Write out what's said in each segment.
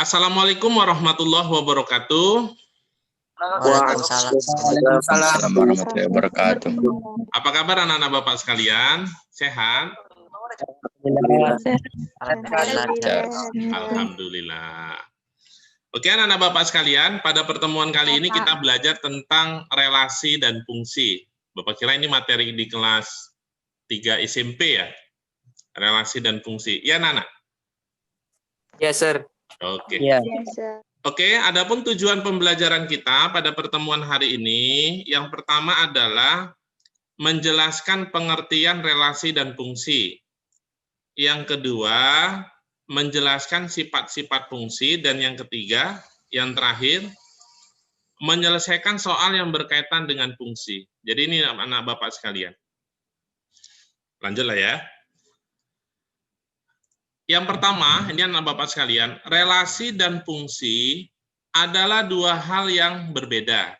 Assalamualaikum warahmatullahi wabarakatuh. Waalaikumsalam warahmatullahi wabarakatuh. Apa kabar anak-anak Bapak sekalian? Sehat? Alhamdulillah. Oke anak-anak Bapak sekalian, pada pertemuan kali ini kita belajar tentang relasi dan fungsi. Bapak kira ini materi di kelas 3 SMP ya? Relasi dan fungsi. Ya, Nana? Ya, Sir. Oke. Ya. Oke, adapun tujuan pembelajaran kita pada pertemuan hari ini, yang pertama adalah menjelaskan pengertian relasi dan fungsi. Yang kedua, menjelaskan sifat-sifat fungsi, dan yang ketiga, yang terakhir, menyelesaikan soal yang berkaitan dengan fungsi. Jadi ini anak Bapak sekalian. Lanjutlah ya. Yang pertama, ini anak Bapak sekalian, relasi dan fungsi adalah dua hal yang berbeda.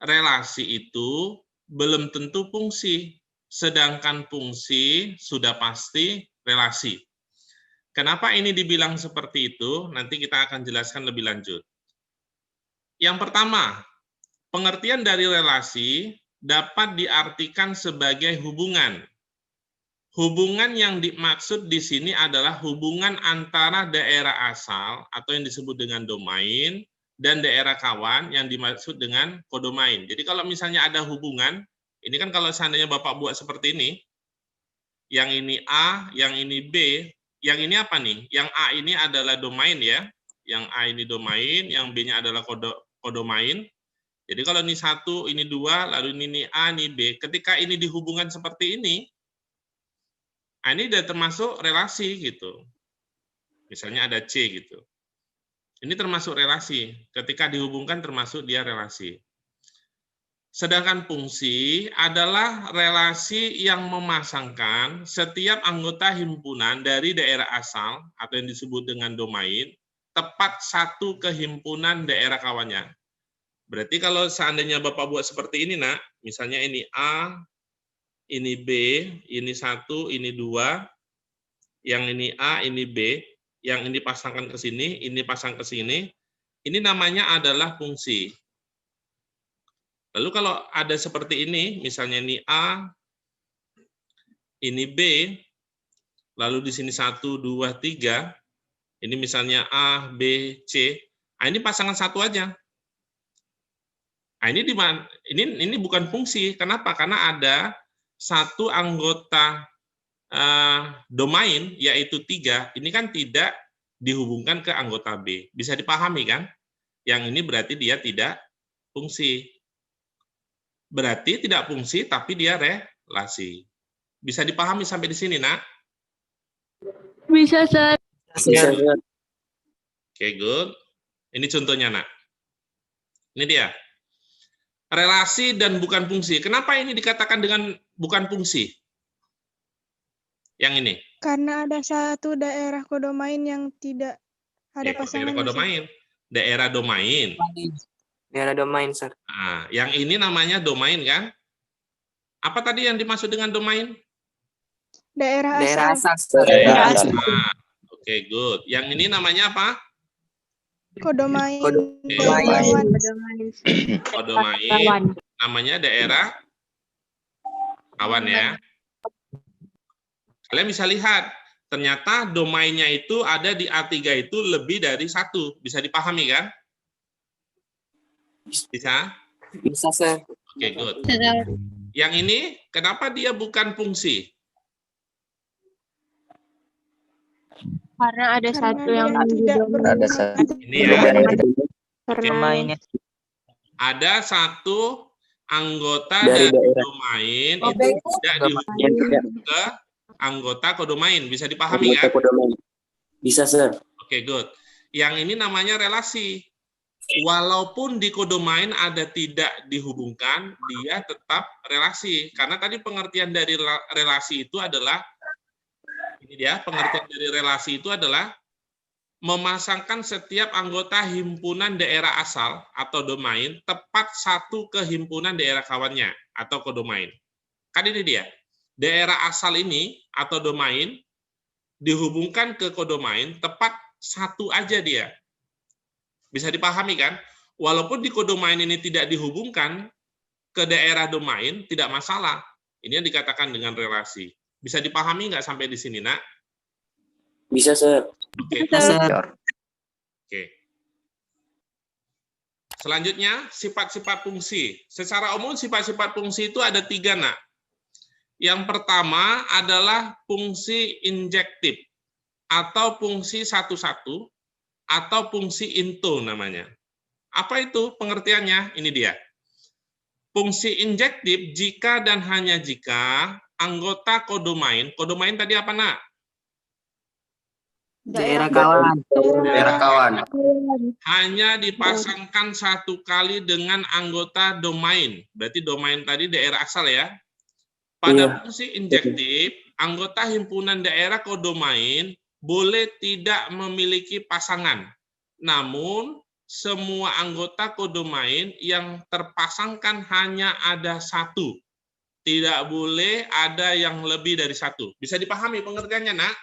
Relasi itu belum tentu fungsi, sedangkan fungsi sudah pasti relasi. Kenapa ini dibilang seperti itu? Nanti kita akan jelaskan lebih lanjut. Yang pertama, pengertian dari relasi dapat diartikan sebagai hubungan. Hubungan yang dimaksud di sini adalah hubungan antara daerah asal atau yang disebut dengan domain dan daerah kawan yang dimaksud dengan kodomain. Jadi kalau misalnya ada hubungan, ini kan kalau seandainya Bapak buat seperti ini, yang ini A, yang ini B, yang ini apa nih? Yang A ini adalah domain ya, yang A ini domain, yang B-nya adalah kodomain. Jadi kalau ini 1, ini 2, lalu ini A, ini B, ketika ini dihubungkan seperti ini, nah, ini sudah termasuk relasi gitu. Misalnya ada C gitu. Ini termasuk relasi. Ketika dihubungkan termasuk dia relasi. Sedangkan fungsi adalah relasi yang memasangkan setiap anggota himpunan dari daerah asal atau yang disebut dengan domain tepat satu ke himpunan daerah kawannya. Berarti kalau seandainya Bapak buat seperti ini, Nak, misalnya ini A, ini B, ini 1, ini 2, yang ini A, ini B, yang ini pasangkan ke sini, ini pasang ke sini, ini namanya adalah fungsi. Lalu kalau ada seperti ini, misalnya ini A, ini B, lalu di sini 1, 2, 3, ini misalnya A, B, C, nah ini pasangan satu aja. Nah ini bukan fungsi, kenapa? Karena ada satu anggota domain, yaitu 3, ini kan tidak dihubungkan ke anggota B. Bisa dipahami kan? Yang ini berarti dia tidak fungsi. Berarti tidak fungsi, tapi dia relasi. Bisa dipahami sampai di sini, Nak? Bisa, Sir. Oke, good. Ini contohnya, Nak. Ini dia. Relasi dan bukan fungsi. Kenapa ini dikatakan dengan bukan fungsi? Yang ini. Karena ada satu daerah kodomain yang tidak ada pasangan. Daerah domain. Daerah domain, Sir. Nah, yang ini namanya domain kan? Apa tadi yang dimaksud dengan domain? Daerah asal. Daerah asal. Oke, good. Yang ini namanya apa? Kodomain. Kodomain. Namanya daerah kawan ya. Kalian bisa lihat, ternyata domainnya itu ada di A3 itu lebih dari 1. Bisa dipahami kan? Bisa? Bisa, Sir. Oke, good. Yang ini, kenapa dia bukan fungsi? Karena ada satu yang tidak Ada satu Ini ya. domainnya. Ada satu anggota Dari dari daerah. domain itu tidak dihubungkan ke anggota kodomain. Bisa dipahami kan? Bisa, Sir. Oke, good. Yang ini namanya relasi. Walaupun di kodomain ada tidak dihubungkan, dia tetap relasi. Karena tadi pengertian dari relasi itu adalah Ini dia pengertian dari relasi itu adalah memasangkan setiap anggota himpunan daerah asal atau domain tepat satu ke himpunan daerah kawannya atau kodomain. Kan ini dia. Daerah asal ini atau domain dihubungkan ke kodomain tepat satu aja dia. Bisa dipahami kan? Walaupun di kodomain ini tidak dihubungkan ke daerah domain, tidak masalah. Ini yang dikatakan dengan relasi. Bisa dipahami nggak sampai di sini, Nak? Bisa, Sir. Oke. Sir. Oke. Selanjutnya, sifat-sifat fungsi. Secara umum, sifat-sifat fungsi itu ada 3, Nak. Yang pertama adalah fungsi injektif, atau fungsi satu-satu, atau fungsi into namanya. Apa itu pengertiannya? Ini dia. Fungsi injektif jika dan hanya jika anggota kodomain tadi apa, Nak? Daerah kawan. Daerah kawan. Hanya dipasangkan satu kali dengan anggota domain. Berarti domain tadi daerah asal ya. Pada fungsi injektif, anggota himpunan daerah kodomain boleh tidak memiliki pasangan. Namun, semua anggota kodomain yang terpasangkan hanya ada satu. Tidak boleh ada yang lebih dari satu. Bisa dipahami pengertiannya, Nak?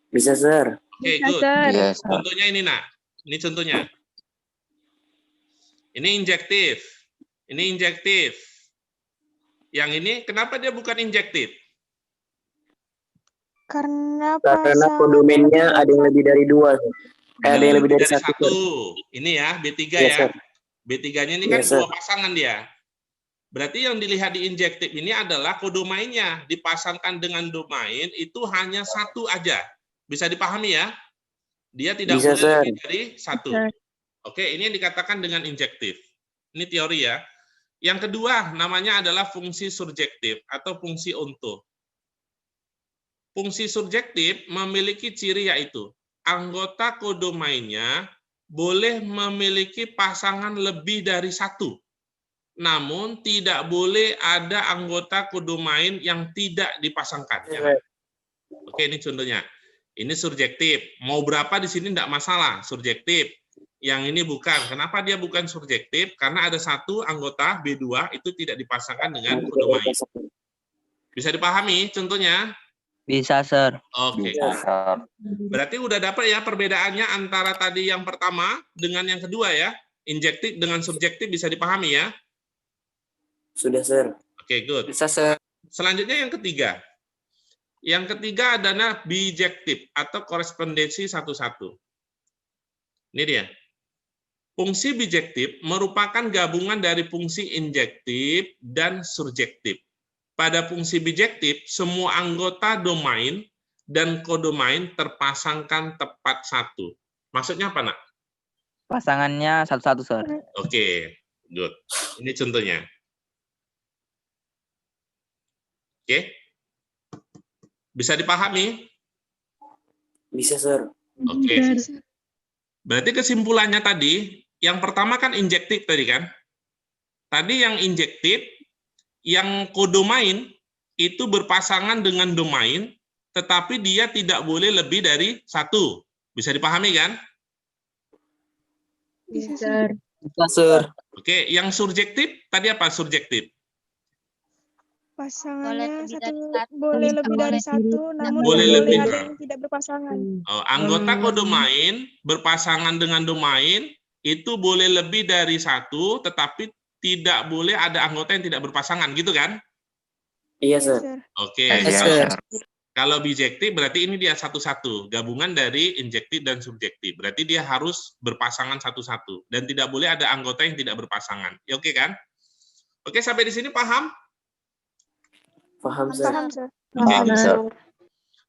Bisa, Sir. Oke, good. Yes, sir. Contohnya ini, Nak. Ini contohnya. Ini injektif. Ini injektif. Yang ini, kenapa dia bukan injektif? Karena Karena kodomainnya ada yang lebih dari 2. Ada yang lebih dari 1. Sir. Ini ya, B3 Yes, ya. sir. B3-nya ini kan Yes, sir. 2 pasangan dia. Berarti yang dilihat di injektif ini adalah kodomainnya. Dipasangkan dengan domain itu hanya satu aja. Bisa dipahami ya? Dia tidak Bisa, boleh Sir. lebih dari satu. Oke, ini yang dikatakan dengan injektif. Ini teori ya. Yang kedua namanya adalah fungsi surjektif atau fungsi onto. Fungsi surjektif memiliki ciri yaitu anggota kodomainnya boleh memiliki pasangan lebih dari satu. Namun tidak boleh ada anggota kodomain yang tidak dipasangkan. Oke, ini contohnya. Ini surjektif. Mau berapa di sini tidak masalah, surjektif. Yang ini bukan. Kenapa dia bukan surjektif? Karena ada satu anggota B2 itu tidak dipasangkan dengan kodomain. Bisa dipahami contohnya? Bisa, Sir. Oke. Sir. Berarti udah dapat ya perbedaannya antara tadi yang pertama dengan yang kedua ya. Injektif dengan subjektif bisa dipahami ya. Sudah, Sir. Oke, good. Bisa, Sir. Selanjutnya yang ketiga. Yang ketiga adalah bijektif atau korespondensi satu-satu. Ini dia. Fungsi bijektif merupakan gabungan dari fungsi injektif dan surjektif. Pada fungsi bijektif, semua anggota domain dan kodomain terpasangkan tepat satu. Maksudnya apa, Nak? Pasangannya satu-satu, Sir. Oke, good. Ini contohnya. Oke. Bisa dipahami? Bisa, Sir. Oke. Berarti kesimpulannya tadi, yang pertama kan injektif tadi kan? Tadi yang injektif, yang kodomain itu berpasangan dengan domain, tetapi dia tidak boleh lebih dari satu. Bisa dipahami kan? Bisa. Bisa, Sir. Oke, yang surjektif, tadi apa surjektif? Pasangannya boleh lebih dari satu, namun Boleh tidak lebih. boleh ada yang tidak berpasangan. Oh, anggota kodomain berpasangan dengan domain itu boleh lebih dari satu, tetapi tidak boleh ada anggota yang tidak berpasangan, gitu kan? Iya, Sir. Oke. Yes, Kalau, Sir. kalau bijektif berarti ini dia satu-satu, gabungan dari injektif dan subjektif. Berarti dia harus berpasangan satu-satu dan tidak boleh ada anggota yang tidak berpasangan. Ya, oke kan? Oke, sampai di sini paham? Paham, Sir. Paham, Sir. Oke. Sir.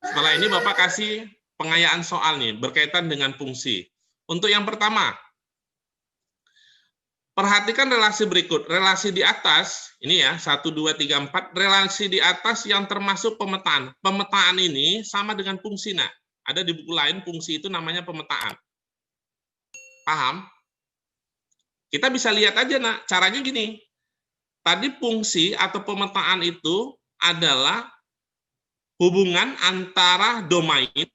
Setelah ini Bapak kasih pengayaan soal nih berkaitan dengan fungsi. Untuk yang pertama, perhatikan relasi berikut. Relasi di atas, ini ya, 1, 2, 3, 4. Relasi di atas yang termasuk pemetaan. Pemetaan ini sama dengan fungsi, Nak. Ada di buku lain, fungsi itu namanya pemetaan. Paham? Kita bisa lihat aja, Nak. Caranya gini. Tadi fungsi atau pemetaan itu adalah hubungan antara domain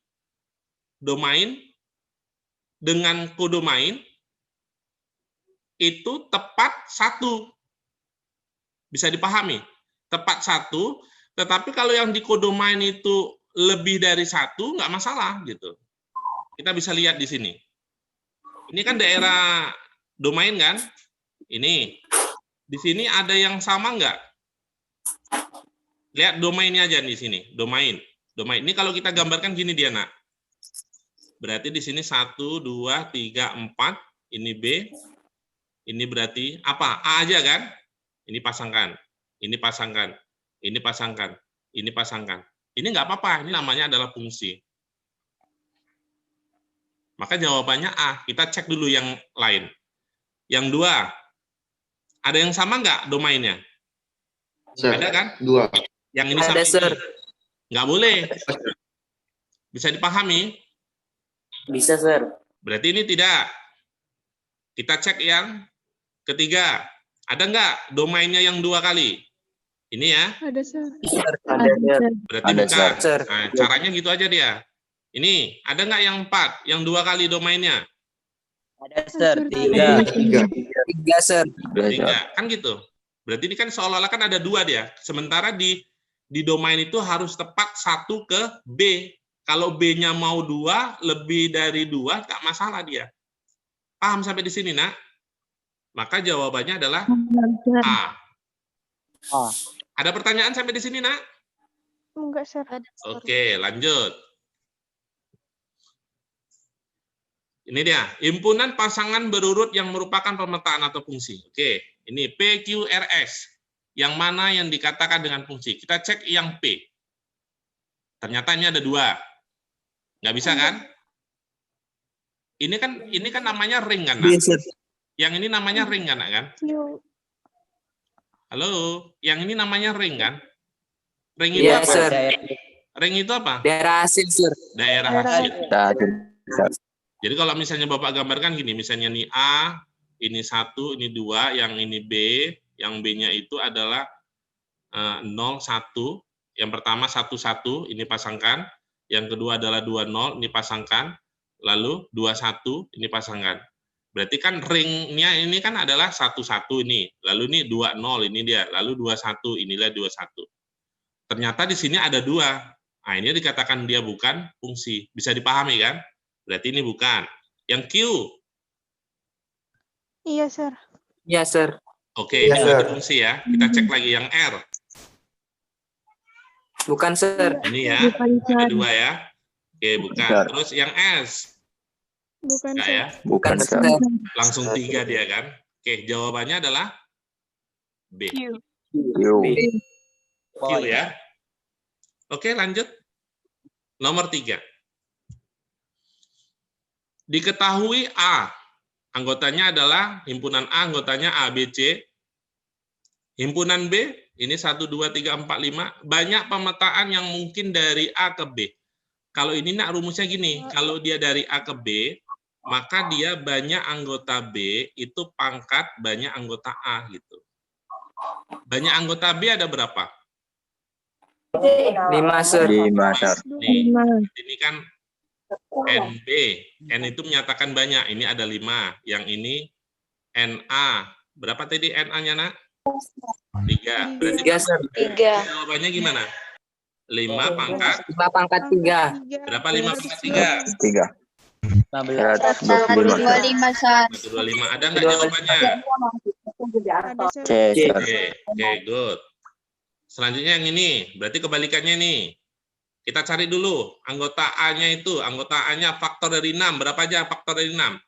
dengan kodomain itu tepat satu. Bisa dipahami? Tepat satu, tetapi kalau yang di kodomain itu lebih dari satu, nggak masalah gitu. Kita bisa lihat di sini. Ini kan daerah domain kan? Ini. Di sini ada yang sama nggak? Lihat domainnya aja di sini. Domain. Ini kalau kita gambarkan gini dia, nak. Berarti di sini 1, 2, 3, 4. Ini B. Ini berarti apa? A aja kan? Ini pasangkan. Ini pasangkan. Ini pasangkan. Ini pasangkan. Ini nggak apa-apa. Ini namanya adalah fungsi. Maka jawabannya A. Kita cek dulu yang lain. Yang 2. Ada yang sama nggak domainnya? Sir. Ada kan? 2. Yang ini Ada, sama Sir. ini. Nggak boleh. Bisa dipahami? Bisa, Sir. Berarti ini tidak. Kita cek yang ketiga. Ada nggak domainnya yang 2 kali? Ini ya. Ada, Sir. Ada, Sir. Berarti Ada, bukan. Sir. Nah, caranya gitu aja dia. Ini, ada nggak yang 4? Yang 2 kali domainnya? Ada, Sir. 3. 3. 3, Sir. 3. Kan gitu. Berarti ini kan seolah-olah kan ada 2 dia. Sementara di domain itu harus tepat 1 ke B. Kalau B-nya mau 2, lebih dari 2, nggak masalah dia. Paham sampai di sini, nak? Maka jawabannya adalah A. Ada pertanyaan sampai di sini, nak? Enggak, Sir. Oke, lanjut. Ini dia, himpunan pasangan berurut yang merupakan pemetaan atau fungsi. Oke, ini PQRS. Yang mana yang dikatakan dengan fungsi? Kita cek yang P. Ternyata ini ada 2. Nggak bisa kan? Ini kan namanya ring kan, nak? Yang ini namanya ring kan, nak, kan? Halo, yang ini namanya ring kan? Ring itu Iya, apa? Sir. Ring itu apa? Daerah hasil, Sir. Daerah hasil. Jadi kalau misalnya Bapak gambarkan gini, misalnya ini A, ini 1, ini 2, yang ini B, yang B-nya itu adalah 0, 1. Yang pertama 1, 1, ini pasangkan. Yang kedua adalah 2, 0, ini pasangkan. Lalu 2, 1, ini pasangkan. Berarti kan ringnya ini kan adalah 1, 1 ini. Lalu ini 2, 0, ini dia. Lalu 2, 1, inilah 2, 1. Ternyata di sini ada 2. Nah, ini dikatakan dia bukan fungsi. Bisa dipahami kan? Berarti ini bukan. Yang Q. Iya, Sir. Iya, Sir. Oke, Iya, ini Sir. berarti fungsi ya. Kita cek lagi yang R. Bukan, Sir. Ini ya. Ada 2 ya. Oke, bukan. Benar. Terus yang S. Bukan, Enggak Sir. ya. Bukan, Sir. Langsung 3 dia kan. Oke, jawabannya adalah B. Q ya. Oke, lanjut. Nomor 3. Diketahui A. Anggotanya adalah himpunan A, anggotanya A, B, C. Himpunan B, ini 1, 2, 3, 4, 5. Banyak pemetaan yang mungkin dari A ke B. Kalau ini nak rumusnya gini, kalau dia dari A ke B, maka dia banyak anggota B, itu pangkat banyak anggota A gitu. Banyak anggota B ada berapa? 5, Sir. 5, Sir. Nih, ini kan NB. N itu menyatakan banyak. Ini ada 5. Yang ini NA. Berapa tadi NA-nya, nak? 3. Berarti 3, Sir. jawabannya gimana? 5 pangkat. 5 pangkat 3. Berapa 5 pangkat 3? 3. 125. 125. Ada nggak jawabannya? Ada, Sir. C, Sir. Oke, good. Selanjutnya yang ini. Berarti kebalikannya nih. Kita cari dulu anggota A-nya itu. Anggota A-nya faktor dari 6. Berapa aja faktor dari 6?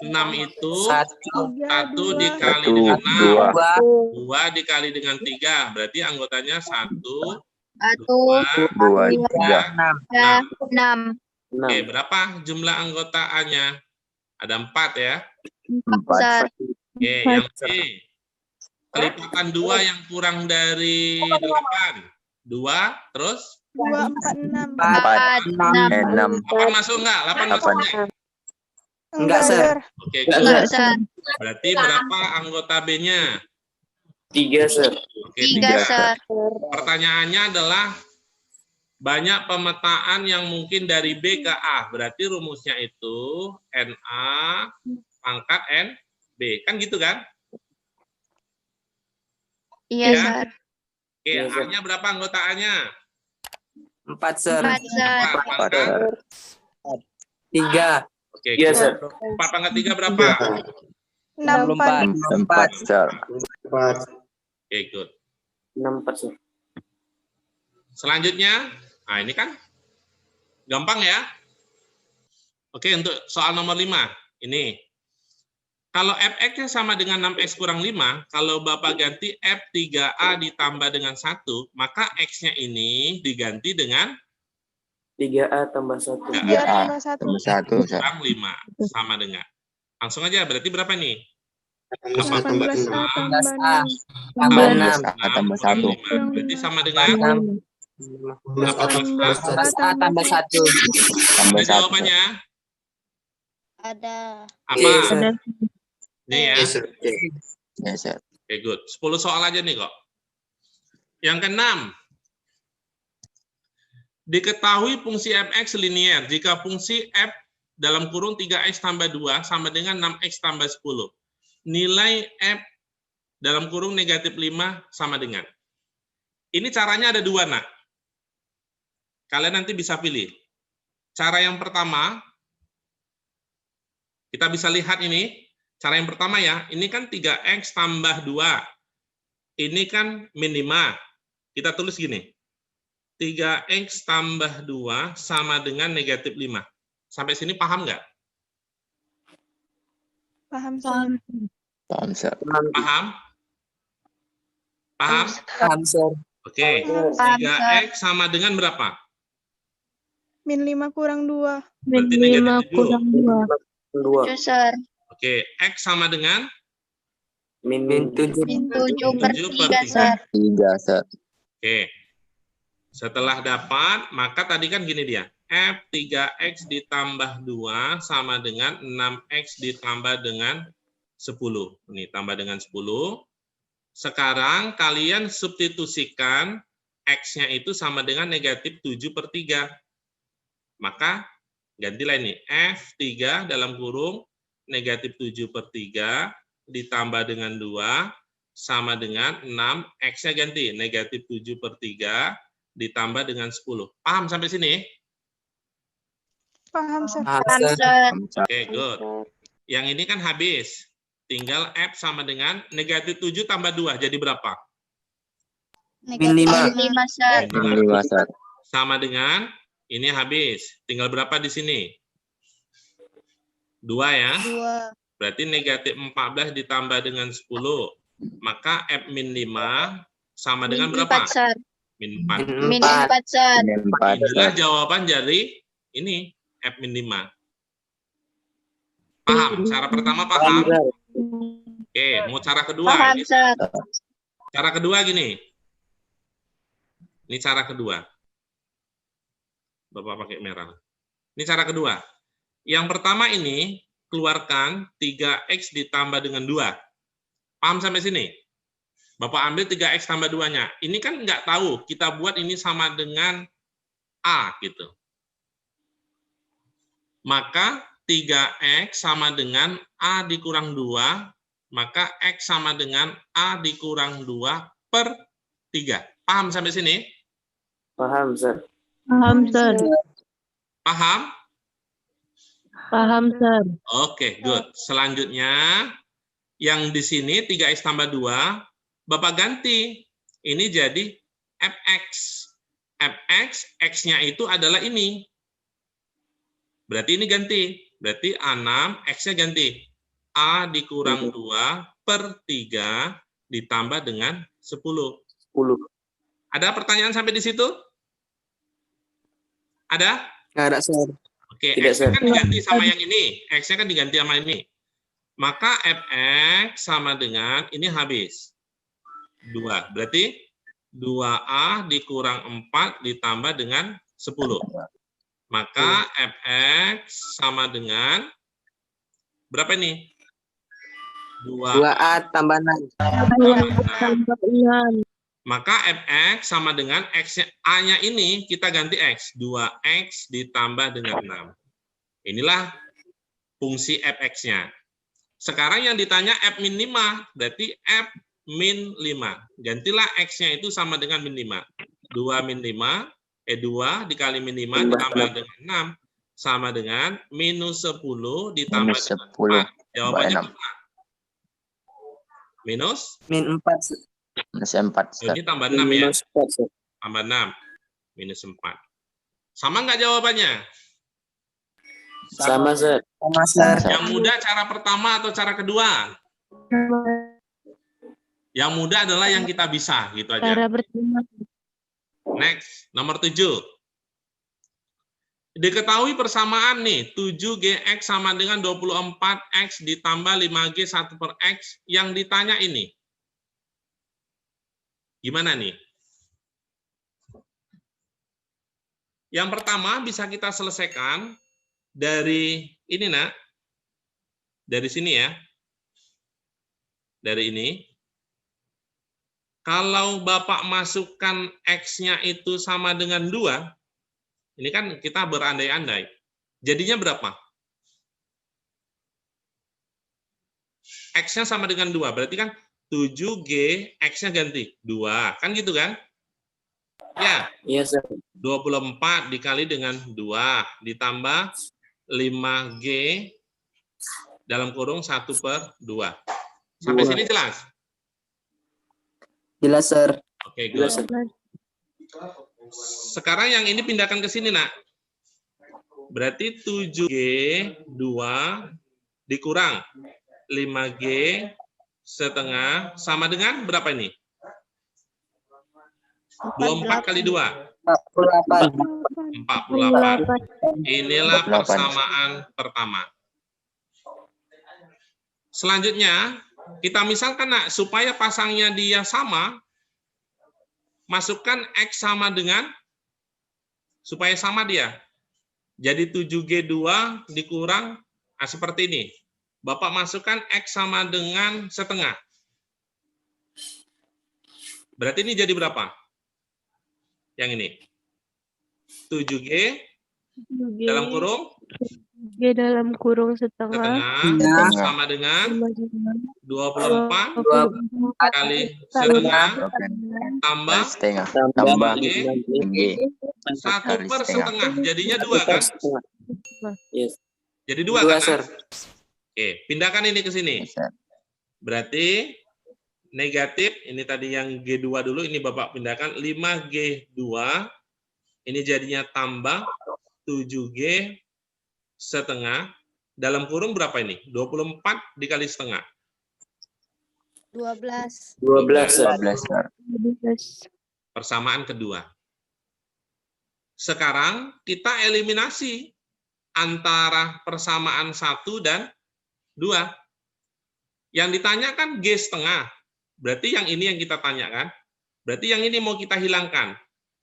6 itu 1 dikali dengan 6. 2 dikali dengan 3. Berarti anggotanya 1, 2, 3. 6. Oke, berapa jumlah anggota A-nya? Ada 4 ya. 4. Oke, yang B. Kelipatan 2 yang kurang dari 8. 2, terus? 2, 4, 6. 6. 8 masuk nggak? 8 masuk nggak? Enggak, Sir. Oke, Enggak, good. Berarti berapa anggota B-nya? 3, Sir. Oke, 3. Pertanyaannya adalah Banyak pemetaan yang mungkin dari B ke A. Berarti rumusnya itu NA pangkat NB. Kan gitu kan? Iya, Ya. Sir. Oke, Iya, Sir. A-nya berapa anggota A-nya? 4, Sir. 4, Sir. Apa pangkat? 3. Oke, Iya, good. Sir. 4 pangkat 3 berapa? 64. 4, Sir. Oke, good. 64, Sir. Selanjutnya, nah ini kan gampang ya. Oke, untuk soal nomor 5. Ini. Kalau fx-nya sama dengan 6x kurang 5, kalau Bapak ganti f3a ditambah dengan 1, maka x-nya ini diganti dengan 3A tambah 1. 3 tambah 1. kurang 5. Sama dengan. Langsung aja, berarti berapa nih? 18A tambah 18A 6. tambah 6. Tambah 1. Berarti sama dengan 18A tambah 1. ada jawabannya? Ada. Apa? Ada. Ini ya. Yes, Sir. Oke, good. 10 soal aja nih kok. Yang keenam. Diketahui fungsi fx linier jika fungsi f dalam kurung 3x tambah 2 sama dengan 6x tambah 10. Nilai f dalam kurung negatif 5 sama dengan. Ini caranya ada dua, nak. Kalian nanti bisa pilih. Cara yang pertama, kita bisa lihat ini. Cara yang pertama ya, ini kan 3x tambah 2. Ini kan min 5. Kita tulis gini. 3x tambah 2 sama dengan negatif 5. Sampai sini paham nggak? Paham, Sir. Paham, Sir. Paham? Paham? Paham, Sir. Oke. Paham, 3x sama dengan berapa? Min 5 kurang 2. Berarti negatif 7. 2. 7, Sir. Oke, x sama dengan Min 7. Min 7 per 3, Sir. 3, Sir. Oke. Setelah dapat, maka tadi kan gini dia. F3x ditambah 2 sama dengan 6x ditambah dengan 10. Ini tambah dengan 10. Sekarang kalian substitusikan x-nya itu sama dengan negatif 7 per 3. Maka gantilah ini. F3 dalam kurung negatif 7 per 3 ditambah dengan 2 sama dengan 6. X-nya ganti. Negatif 7 per 3 ditambah dengan 10. Paham sampai sini? Paham, Sir. Paham, Sir. Oke, good. Yang ini kan habis. Tinggal F sama dengan negatif 7 tambah 2. Jadi berapa? Min 5. 5, Sir. Min 5, Sir. Sama dengan, ini habis. Tinggal berapa di sini? 2 ya. 2. Berarti negatif 14 ditambah dengan 10. Maka F min 5 sama dengan berapa? 4, Sir. Min 4. Min 4, Sir. Min 4, Inilah Sir. jawaban dari ini. F min 5. Paham? Cara pertama paham? Oke, mau cara kedua. Paham, Ini Sir. cara kedua gini. Ini cara kedua. Bapak pakai merah. Ini cara kedua. Yang pertama ini, keluarkan 3x ditambah dengan 2. Paham sampai sini? Bapak ambil 3x tambah 2-nya. Ini kan nggak tahu, kita buat ini sama dengan A gitu. Maka 3x sama dengan A dikurang 2, maka x sama dengan A dikurang 2 per 3. Paham sampai sini? Paham, Sir. Paham, Sir. Paham? Paham, Sir. Oke, good. Selanjutnya, yang di sini 3x tambah 2, Bapak ganti. Ini jadi fx. Fx, x-nya itu adalah ini. Berarti ini ganti. Berarti A6, x-nya ganti. A dikurang 2 per 3 ditambah dengan 10. 10. Ada pertanyaan sampai di situ? Ada? Nggak ada, Sir. Oke, Tidak, X-nya Sir. kan diganti sama yang ini. X-nya kan diganti sama ini. Maka fx sama dengan, ini habis. 2. Berarti 2A dikurang 4 ditambah dengan 10. Maka fx sama dengan, berapa ini? 2A 2A tambah 6. tambah 6. Maka fx sama dengan x-nya, A-nya ini kita ganti x. 2x ditambah dengan 6. Inilah fungsi fx-nya. Sekarang yang ditanya f min 5, berarti f min 5. Gantilah x-nya itu sama dengan min 5. 2 min 5, 2 dikali min 5 ditambah dengan 6. Sama dengan minus 10 ditambah Minus dengan 10. 4. Jawabannya Tambah berapa? Minus? Min 4. Minus 4. Ini tambah 6 ya. Minus 4, Sir. Tambah 6. Minus 4. Sama nggak jawabannya? Sama, Sir. Sama, Sir. Yang mudah cara pertama atau cara kedua? Yang mudah adalah yang kita bisa, gitu aja. Cara pertama. Next, nomor 7. Diketahui persamaan nih, 7gx sama dengan 24x ditambah 5g 1 per x. Yang ditanya ini. Gimana nih? Yang pertama bisa kita selesaikan dari ini, Nak. Dari sini ya. Dari ini. Kalau Bapak masukkan x-nya itu sama dengan 2, ini kan kita berandai-andai. Jadinya berapa? X-nya sama dengan 2, berarti kan 7G, X-nya ganti 2. Kan gitu kan? Ya. Iya, Sir. 24 dikali dengan 2, ditambah 5G dalam kurung 1 per 2. Sampai sini jelas? Jelas, Sir. Oke, good. Jelas, Sir. Sekarang yang ini pindahkan ke sini, Nak. Berarti 7G 2 dikurang 5G setengah sama dengan berapa ini? 24 kali 2. 48. 48. Inilah persamaan pertama. Selanjutnya, kita misalkan, Nak, supaya pasangnya dia sama, masukkan X sama dengan, supaya sama dia. Jadi 7G2 dikurang, seperti ini. Bapak masukkan X sama dengan setengah. Berarti ini jadi berapa? Yang ini. 7G dalam kurung G dalam kurung setengah. sama dengan 24 kali setengah tambah Setengah. Tambah G. 1 per setengah. Jadinya 2 kan? Yes. Jadi 2 2, kan? Sir. Oke, pindahkan ini ke sini. Berarti negatif, ini tadi yang G2 dulu, ini Bapak pindahkan 5G2, ini jadinya tambah 7G setengah, dalam kurung berapa ini? 24 dikali setengah. 12. 12, Sir. 12. Persamaan kedua. Sekarang kita eliminasi antara persamaan 1 dan 2. Yang ditanyakan G setengah. Berarti yang ini yang kita tanyakan. Berarti yang ini mau kita hilangkan.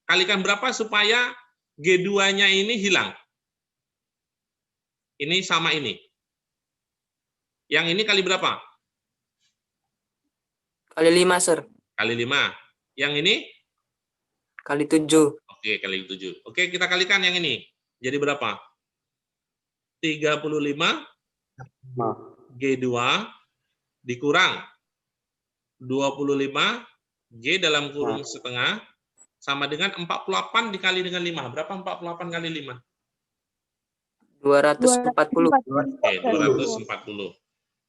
Kalikan berapa supaya G2-nya ini hilang? Ini sama ini. Yang ini kali berapa? Kali 5, Sir. Kali 5. Yang ini? Kali 7. Oke, kali 7. Oke, kita kalikan yang ini. Jadi berapa? 35 G2 dikurang 25 G dalam kurung setengah sama dengan 48 dikali dengan 5. Berapa 48 kali 5? 240. Oke, 240.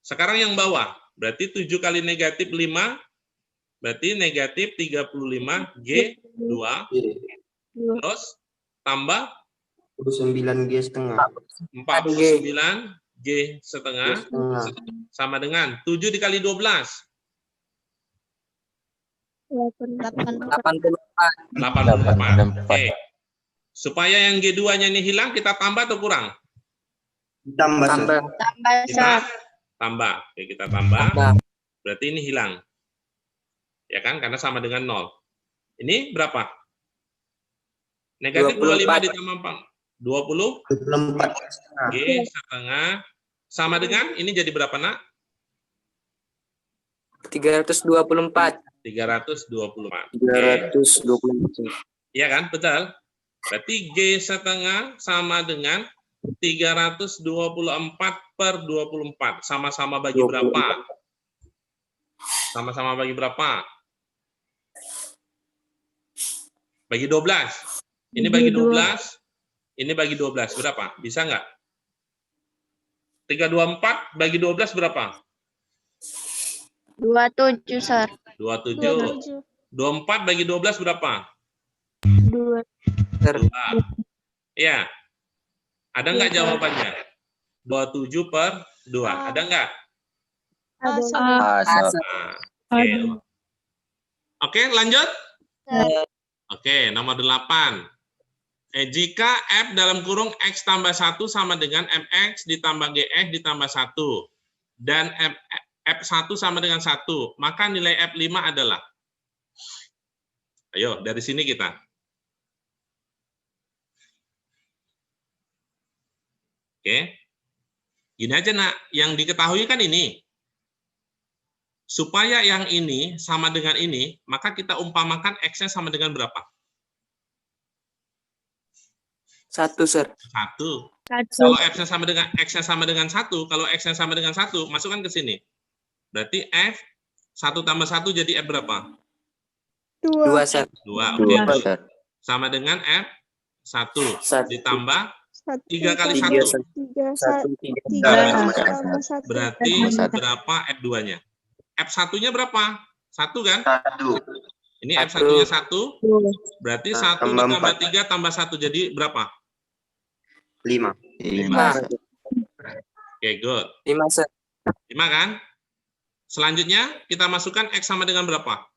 Sekarang yang bawah, berarti 7 kali negatif 5, berarti negatif 35 G2, terus tambah 9G setengah. 49 G setengah sama dengan 7 dikali 12. 84. Oke. Supaya yang G2-nya ini hilang, kita tambah atau kurang? Tambah. Kita tambah. Oke, kita tambah. Berarti ini hilang. Ya kan? Karena sama dengan 0. Ini berapa? Negatif 25 ditambah 4. 24 G setengah sama dengan ini jadi berapa, Nak? 324. 324. 324. Iya kan? Betul. Berarti G setengah sama dengan 324/24. Sama-sama bagi berapa? Sama-sama bagi berapa? Bagi 12. Ini bagi 12. Ini bagi 12. Berapa? Bisa nggak? 324 bagi 12 berapa? 27, Sir. 27. 24 bagi 12 berapa? 2. 2. Iya. Ada nggak jawabannya? 27/2. Ada nggak? Ada. Nah, Oke, lanjut. Oke, nomor 8. Jika F dalam kurung X tambah 1 sama dengan MX ditambah GX ditambah 1, dan F1 sama dengan 1, maka nilai F5 adalah? Ayo, dari sini kita. Oke. Gini aja, Nak. Yang diketahui kan ini. Supaya yang ini sama dengan ini, maka kita umpamakan X-nya sama dengan berapa? 1, Sir. 1. 1. Kalau X-nya sama dengan 1, kalau X-nya sama dengan 1, masukkan ke sini. Berarti F 1 tambah 1 jadi F berapa? 2, Sir. 2. 2, Oke. Sir. Sama dengan F 1 1. ditambah 1 3 kali 1. 3 Berarti Tambah 1. berapa F2-nya? F1-nya berapa? 1 kan? 1. Ini Satu. F1-nya 1. Berarti Nah, 1 tambah ditambah 4. 3 tambah 1 jadi berapa? 5. 5, Sir. Oke, good. 5, Sir. 5 kan? Selanjutnya kita masukkan X sama dengan berapa?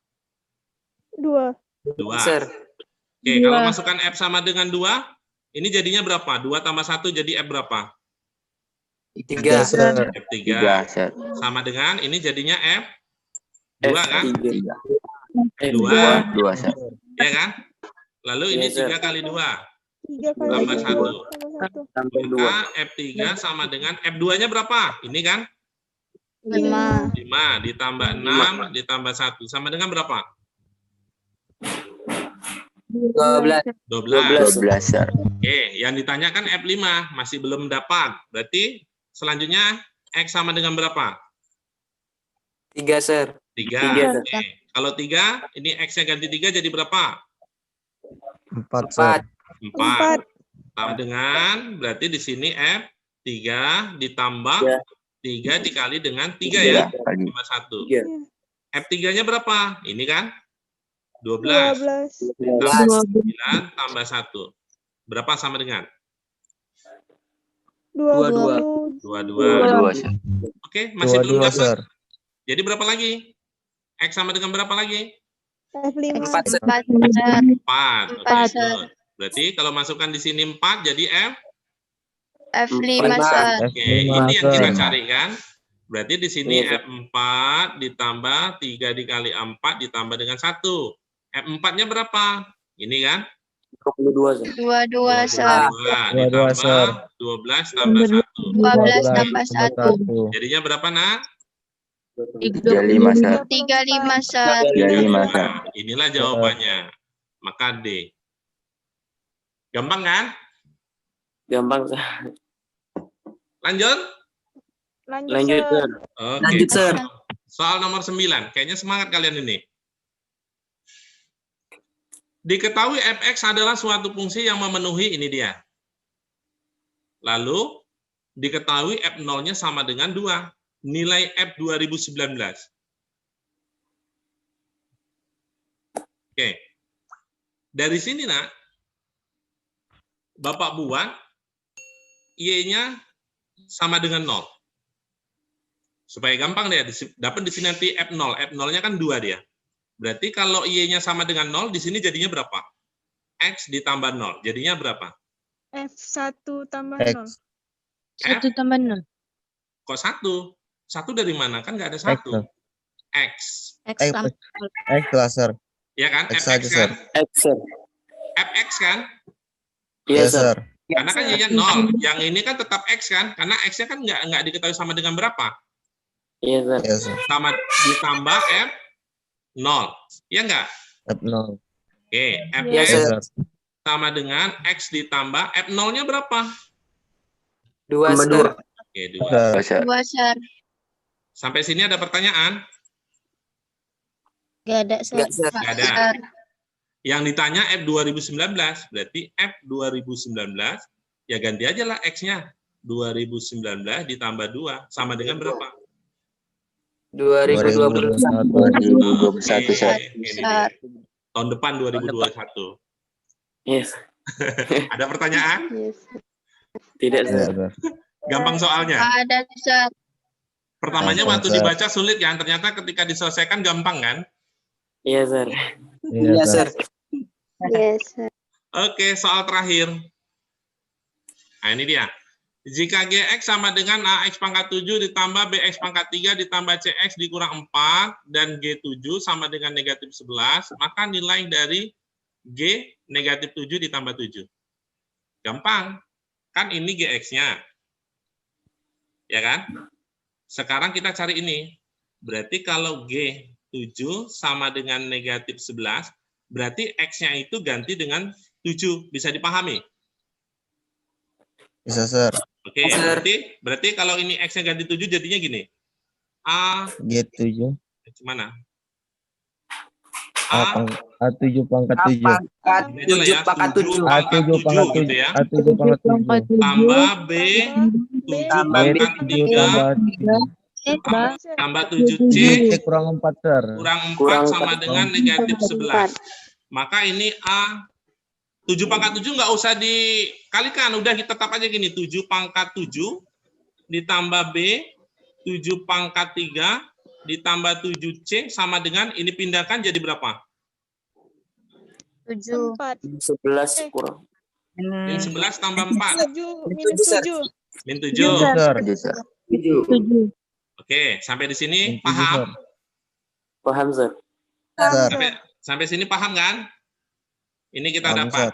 2. 2. Sir. Oke, 2. kalau masukkan F sama dengan 2, ini jadinya berapa? 2 tambah 1 jadi F berapa? 3, Sir. F3. 3, Sir. Sama dengan ini jadinya F 2 kan? 3. 2, 2, Sir. ya kan? Lalu ini Iya, Sir. 3 kali 2. 3 kali Tambah 2 1. Tambah 2. Maka F3 sama dengan F2-nya berapa? Ini kan? 5. 5 ditambah 6 ditambah 1. Sama dengan berapa? 12. 12. 12, Sir. Oke, yang ditanyakan F5 masih belum dapat. Berarti selanjutnya X sama dengan berapa? 3, Sir. 3. Tiga. Oke. Kalau 3, ini X-nya ganti 3 jadi berapa? 4. 4. Sama dengan, berarti di sini F3 ditambah Tiga. 3 dikali dengan 3 ya? 3 kali. Tambah 1. 3. F3-nya berapa? Ini kan? 12. 12. Tambah 9 tambah 1. Berapa sama dengan? 22. 22. 2, Sir. Oke, masih belum dapat. Jadi berapa lagi? X sama dengan berapa lagi? F5. 4, Sir. 4, Sir. 4. Oke, 4, good. Berarti kalau masukkan di sini 4 jadi F. F5, Empat. Sir. Oke, ini yang kita Sir. cari kan. Berarti di sini Iya, Sir. F4 ditambah 3 dikali 4 ditambah dengan 1. F4-nya berapa? Ini kan? 22, Sir. 22, Sir. 22 ditambah 12 tambah 1. 12 tambah 1. Jadinya berapa, Nak? 35, Sir. 35, Sir. 35, Sir. Inilah jawabannya. Maka D. Gampang kan? Gampang, Sir. Lanjut? Lanjut, Sir. Oke. Lanjut, Sir. Soal nomor 9. Kayaknya semangat kalian ini. Diketahui fx adalah suatu fungsi yang memenuhi, ini dia. Lalu, diketahui f0-nya sama dengan 2. Nilai F 2019. Oke. Dari sini, Nak, Bapak buat Y-nya sama dengan 0. Supaya gampang deh, dapat di sini nanti F0. F0-nya kan 2 dia. Berarti kalau Y-nya sama dengan 0, di sini jadinya berapa? X ditambah 0. Jadinya berapa? F1 tambah 0. 1 tambah 0. Kok 1? 1 dari mana? Kan nggak ada 1. X. X tambah X laser. Ya kan? X Fx aja, kan? X, Sir. Fx kan? Iya, Iya, Sir. Sir. Karena kan Y-nya 0. Yang ini kan tetap X kan? Karena X-nya kan nggak diketahui sama dengan berapa? Iya, Sir. Iya, Sir. Sama ditambah F 0. Ya enggak? F0. Oke, Iya, Fx Sir. sama dengan X ditambah F0-nya berapa? 2, Tambah Sir. 2. Oke, 2. Sir. Sir. 2, Sir. Sampai sini ada pertanyaan? Gak ada, Sir. Nggak, Sir. Nggak ada. Sir. Yang ditanya F 2019, berarti F 2019, ya ganti aja lah X-nya. 2019 ditambah 2, sama dengan berapa? 2021. 2021, Sir. Ini dia. Tahun depan 2021. Yes. Ada pertanyaan? Tidak, Iya, Sir. Sir. Gampang soalnya. Ada, Sir. Pertamanya Gampang, waktu Sir. dibaca sulit kan, ternyata ketika diselesaikan gampang kan? Iya, Sir. Iya, Sir. Yes, Sir. Oke, soal terakhir. Nah, ini dia. Jika Gx sama dengan Ax pangkat 7 ditambah Bx pangkat 3 ditambah Cx dikurang 4 dan G7 sama dengan negatif 11, maka nilai dari G negatif 7 ditambah 7. Gampang. Kan ini Gx-nya. Ya kan? Sekarang kita cari ini. Berarti kalau G7 sama dengan negatif 11, berarti X-nya itu ganti dengan 7. Bisa dipahami? Bisa, Sir. Oke, Sir. berarti kalau ini X-nya ganti 7 jadinya gini. A, G7. mana? A7 pangkat 7. Pangkat Ini aja lah ya, 7 pangkat 7. A7 pangkat 7 gitu ya. A7 pangkat 7. Tambah B, 7 Tambah pangkat 3, tambah 7C, C kurang 4, Sir. kurang 4 Kurang sama 4. dengan negatif 11. Maka ini A, 7 pangkat 7 nggak usah dikalikan, udah kita tetap aja gini, 7 pangkat 7 ditambah B, 7 pangkat 3 ditambah 7C sama dengan, ini pindahkan jadi berapa? 7. 4. 11 kurang. Min 11 tambah 4, 7 minus 7. min 7. Sir. 7. Oke, sampai di sini Min 7, paham? Sir. Paham, Sir? Sir. Sampai sini paham kan? Ini kita Paham, dapat.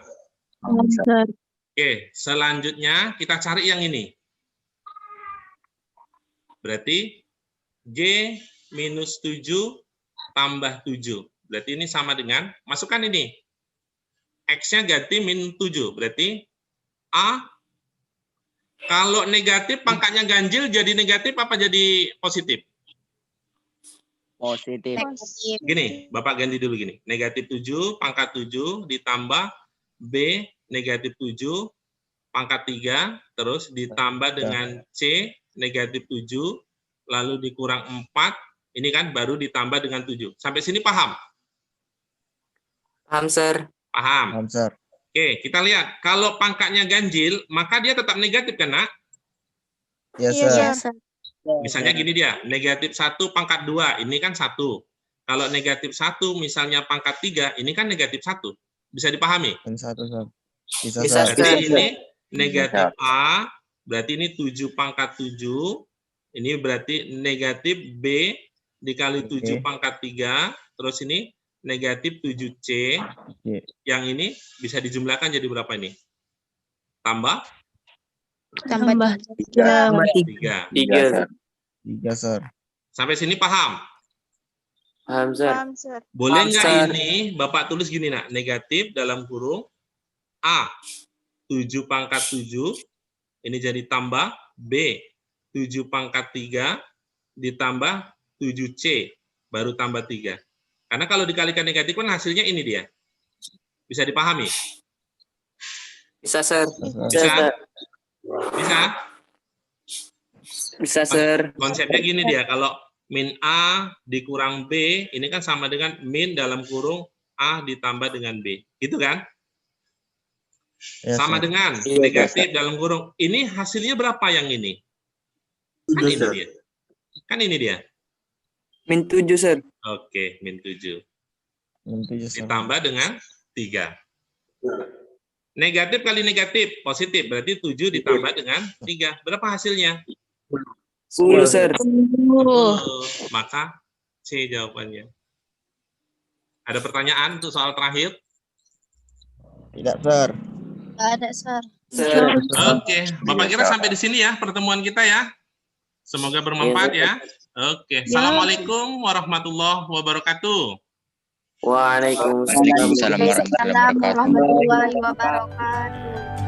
Sir. Oke, selanjutnya kita cari yang ini. Berarti G minus 7 tambah 7. Berarti ini sama dengan, masukkan ini. X-nya ganti min 7. Berarti A, kalau negatif pangkatnya ganjil jadi negatif apa jadi positif? Positif. Negatif. Gini, Bapak ganti dulu gini. Negatif 7, pangkat 7, ditambah B, negatif 7, pangkat 3, terus ditambah dengan C, negatif 7, lalu dikurang 4, ini kan baru ditambah dengan 7. Sampai sini paham? Paham, Sir? Paham. Paham, Sir. Oke, kita lihat. Kalau pangkatnya ganjil, maka dia tetap negatif kan, Nak? Iya, Iya, Sir. Yes, Sir. Misalnya gini dia, negatif 1 pangkat 2, ini kan 1. Kalau negatif 1 misalnya pangkat 3, ini kan negatif 1. Bisa dipahami? Min 1, Sir. Bisa, Bisa, Sir. Berarti Sir. ini negatif A, berarti ini 7 pangkat 7, ini berarti negatif B dikali 7 Oke. pangkat 3, terus ini negatif 7C, Oke. yang ini bisa dijumlahkan jadi berapa ini? Tambah Tambah 3. 3. 3, Sir. 3, Sir. Sampai sini paham? Paham, Sir? Paham, Sir. Boleh Paham, nggak Sir. ini Bapak tulis gini, Nak, negatif dalam kurung A 7 pangkat 7, ini jadi tambah B 7 pangkat 3 ditambah 7C, baru tambah 3. Karena kalau dikalikan negatif kan hasilnya ini dia. Bisa dipahami? Bisa, Sir? Bisa, Sir. Bisa, Sir? Bisa? Bisa, Sir? Konsepnya gini dia, kalau min A dikurang B, ini kan sama dengan min dalam kurung A ditambah dengan B. Gitu kan? Iya, Sama Sir. dengan Iya, negatif dalam kurung. Ini hasilnya berapa yang ini? Kan ini dia. Kan ini dia. Min 7, Sir? Oke, min 7. Min 7, Sir. Ditambah dengan 3. Negatif kali negatif, positif. Berarti 7 ditambah dengan 3. Berapa hasilnya? 10, Sir? Maka C jawabannya. Ada pertanyaan untuk soal terakhir? Tidak, Sir. Gak ada, Sir. Sir? Oke, Bapak kira sampai di sini ya pertemuan kita ya. Semoga bermanfaat ya. Oke, Assalamualaikum warahmatullahi wabarakatuh. Waalaikumsalam. Waalaikumsalam warahmatullahi wabarakatuh. Warahmatullahi wabarakatuh.